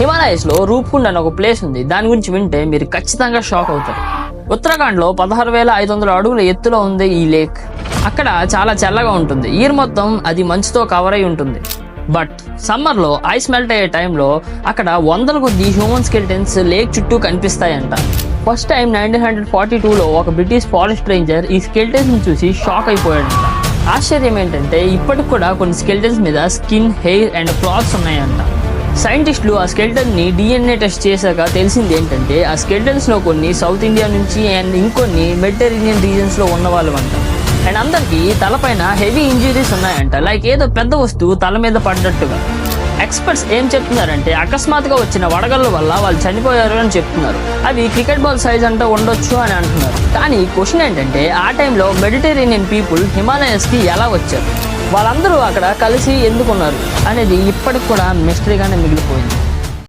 హిమాలయస్ లో రూప్కుండ్ అనే ఒక ప్లేస్ ఉంది. దాని గురించి వింటే మీరు ఖచ్చితంగా షాక్ అవుతారు. ఉత్తరాఖండ్ లో 16,500 అడుగుల ఎత్తులో ఉంది ఈ లేక్. అక్కడ చాలా చల్లగా ఉంటుంది. ఇయర్ మొత్తం అది మంచుతో కవర్ అయి ఉంటుంది. బట్ సమ్మర్ లో ఐస్ మెల్ట్ అయ్యే టైంలో అక్కడ వందల కొద్ది హ్యూమన్ స్కెలిటన్స్ లేక్ చుట్టూ కనిపిస్తాయంట. ఫస్ట్ టైం 1942లో ఒక బ్రిటిష్ ఫారెస్ట్ రేంజర్ ఈ స్కెలిటన్స్ చూసి షాక్ అయిపోయాడంట. ఆశ్చర్యం ఏంటంటే ఇప్పటికి కూడా కొన్ని స్కెలిటన్స్ మీద స్కిన్, హెయిర్ అండ్ క్లాత్స్ ఉన్నాయంట. సైంటిస్టులు ఆ స్కెలిటన్ ని DNA టెస్ట్ చేశాక తెలిసింది ఏంటంటే ఆ స్కెలిటన్స్ లో కొన్ని సౌత్ ఇండియా నుంచి అండ్ ఇంకొన్ని మెడిటరేనియన్ రీజన్స్ లో ఉన్న వాళ్ళు అంట. అండ్ అందరికి తలపైన హెవీ ఇంజరీస్ ఉన్నాయంట, లైక్ ఏదో పెద్ద వస్తువు తల మీద పడ్డట్టుగా. ఎక్స్పర్ట్స్ ఏం చెప్తున్నారంటే అకస్మాత్తుగా వచ్చిన వడగళ్ళ వల్ల వాళ్ళు చనిపోయారు అని చెప్తున్నారు. అవి క్రికెట్ బాల్ సైజ్ అంతా ఉండొచ్చు అని అంటున్నారు. కానీ క్వశ్చన్ ఏంటంటే ఆ టైంలో మెడిటరేనియన్ పీపుల్ హిమాలయస్ కి ఎలా వచ్చారు, వాళ్ళందరూ అక్కడ కలిసి ఎందుకున్నారు అనేది ఇప్పటికి కూడా మిస్టరీగానే మిగిలిపోయింది.